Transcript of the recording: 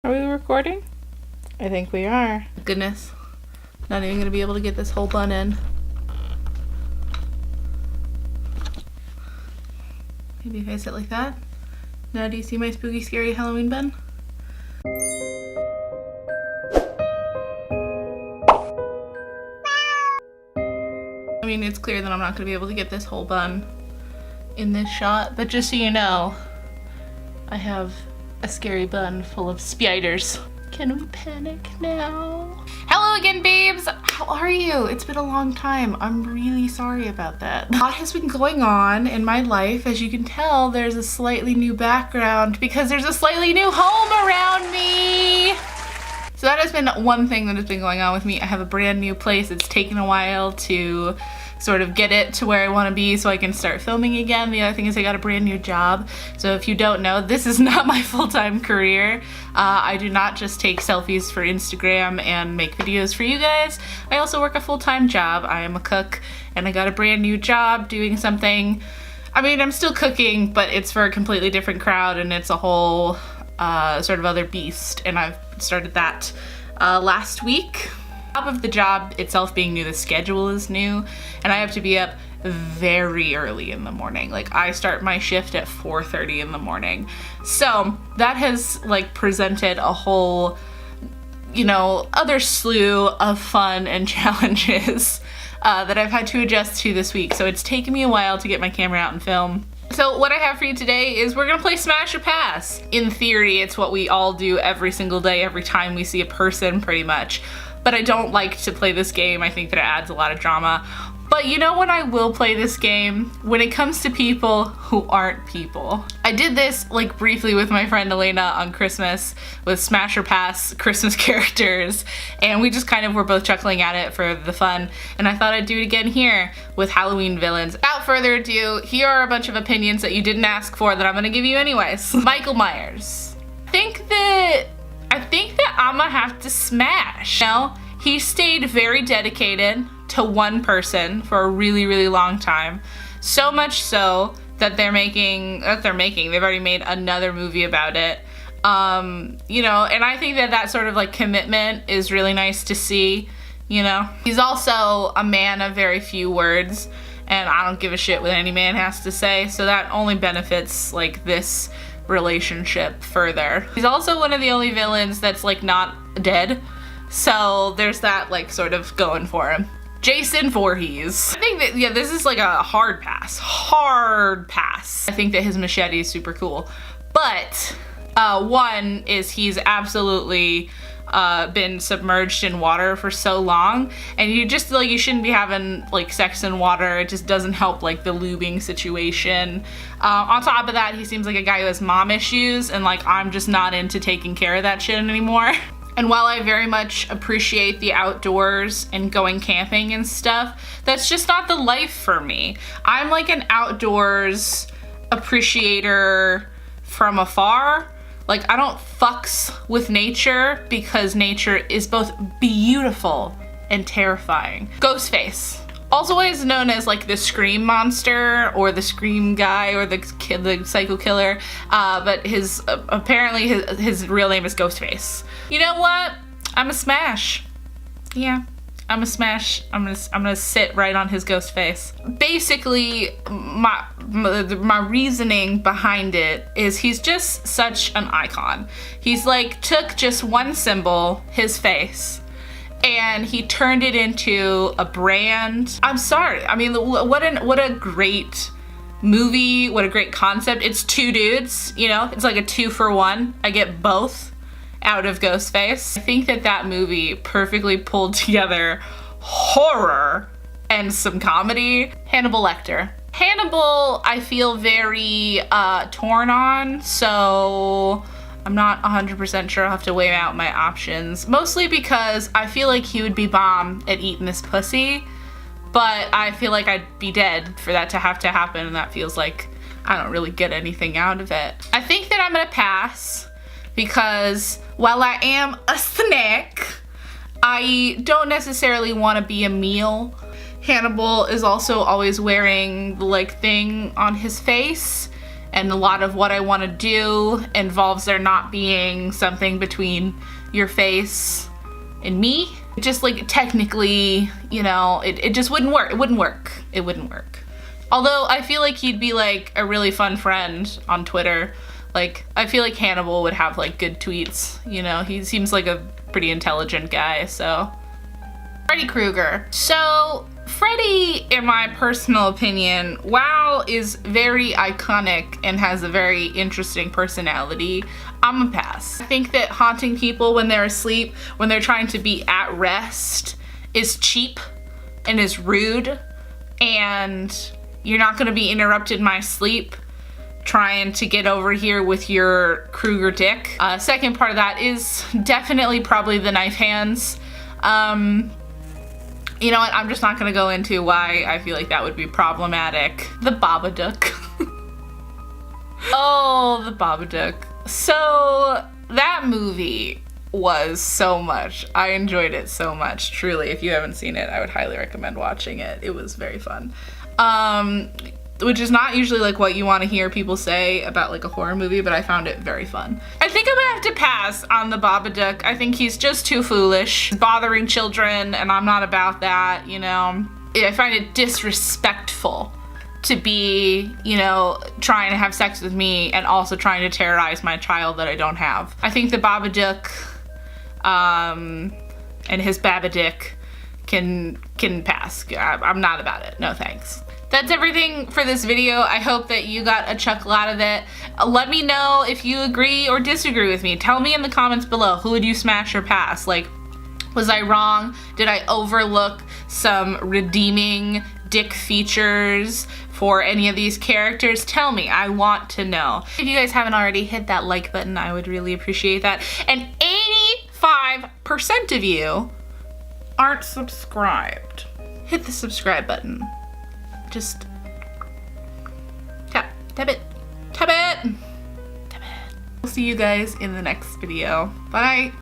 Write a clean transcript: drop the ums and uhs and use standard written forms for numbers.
Are we recording? I think we are. Goodness. Not even gonna be able to get this whole bun in. Maybe if I sit like that. Now do you see my spooky, scary Halloween bun? I mean, it's clear that I'm not gonna be able to get this whole bun in this shot, but just so you know, I have a scary bun full of spiders. Can we panic now? Hello again, babes. How are you? It's been a long time. I'm really sorry about that. A lot has been going on in my life. As you can tell, there's a slightly new background because there's a slightly new home around me. So that has been one thing that has been going on with me. I have a brand new place. It's taken a while to sort of get it to where I want to be so I can start filming again. The other thing is I got a brand new job. So if you don't know, this is not my full-time career. I do not just take selfies for Instagram and make videos for you guys. I also work a full-time job. I am a cook and I got a brand new job doing something. I mean, I'm still cooking, but it's for a completely different crowd and it's a whole sort of other beast. And I've started that last week. On top of the job itself being new, the schedule is new, and I have to be up very early in the morning. Like, I start my shift at 4:30 in the morning. So that has like presented a whole, you know, other slew of fun and challenges that I've had to adjust to this week. So it's taken me a while to get my camera out and film. So what I have for you today is we're gonna play Smash or Pass. In theory, it's what we all do every single day, every time we see a person, pretty much. But I don't like to play this game. I think that it adds a lot of drama. But you know when I will play this game? When it comes to people who aren't people. I did this like briefly with my friend Elena on Christmas with Smash or Pass Christmas characters, and we just kind of were both chuckling at it for the fun, and I thought I'd do it again here with Halloween villains. Without further ado, here are a bunch of opinions that you didn't ask for that I'm gonna give you anyways. Michael Myers. I think that I'm gonna have to smash. You know, he stayed very dedicated to one person for a really, really long time. So much so that they've already made another movie about it. You know, and I think that sort of like commitment is really nice to see, you know. He's also a man of very few words, and I don't give a shit what any man has to say, so that only benefits like this relationship further. He's also one of the only villains that's like not dead, so there's that like sort of going for him. Jason Voorhees. I think that, yeah, this is like a hard pass. Hard pass. I think that his machete is super cool, but one is he's absolutely been submerged in water for so long, and you just like, you shouldn't be having like sex in water. It just doesn't help like the lubing situation. On top of that, he seems like a guy who has mom issues, and like I'm just not into taking care of that shit anymore. And while I very much appreciate the outdoors and going camping and stuff, that's just not the life for me. I'm like an outdoors appreciator from afar. Like, I don't fucks with nature because nature is both beautiful and terrifying. Ghostface. Also always known as like the Scream monster or the Scream guy or the psycho killer, but apparently his real name is Ghostface. You know what? I'm a smash. Yeah, I'm a smash. I'm gonna sit right on his ghost face. Basically, my reasoning behind it is he's just such an icon. He's like took just one symbol, his face, and he turned it into a brand. I'm sorry. I mean, what a great movie. What a great concept. It's two dudes, you know? It's like a 2-for-1. I get both out of Ghostface. I think that movie perfectly pulled together horror and some comedy. Hannibal Lecter. Hannibal, I feel very torn on, so I'm not 100% sure. I'll have to weigh out my options. Mostly because I feel like he would be bomb at eating this pussy, but I feel like I'd be dead for that to have to happen, and that feels like I don't really get anything out of it. I think that I'm gonna pass because while I am a snack, I don't necessarily want to be a meal. Hannibal is also always wearing the like thing on his face, and a lot of what I want to do involves there not being something between your face and me. Just like technically, you know, it just wouldn't work. It wouldn't work. It wouldn't work. Although I feel like he'd be like a really fun friend on Twitter. Like, I feel like Hannibal would have like good tweets, you know, he seems like a pretty intelligent guy, so. Freddy Kreuger. So, Freddy, in my personal opinion, while is very iconic and has a very interesting personality, I'm a pass. I think that haunting people when they're asleep, when they're trying to be at rest, is cheap and is rude, and you're not gonna be interrupted in my sleep trying to get over here with your Kreuger dick. Second part of that is definitely probably the knife hands. You know what, I'm just not gonna go into why I feel like that would be problematic. The Babadook. Oh, the Babadook. So, that movie was so much. I enjoyed it so much, truly. If you haven't seen it, I would highly recommend watching it. It was very fun. Which is not usually like what you want to hear people say about like a horror movie, but I found it very fun. I think I'm gonna have to pass on the Babadook. I think he's just too foolish, bothering children, and I'm not about that, you know. I find it disrespectful to be, you know, trying to have sex with me and also trying to terrorize my child that I don't have. I think the Babadook and his Babadook can pass. I'm not about it. No thanks. That's everything for this video. I hope that you got a chuckle out of it. Let me know if you agree or disagree with me. Tell me in the comments below, who would you smash or pass? Like, was I wrong? Did I overlook some redeeming dick features for any of these characters? Tell me, I want to know. If you guys haven't already, hit that like button. I would really appreciate that. And 85% of you aren't subscribed. Hit the subscribe button. Just tap it, tap it, tap it. We'll see you guys in the next video. Bye.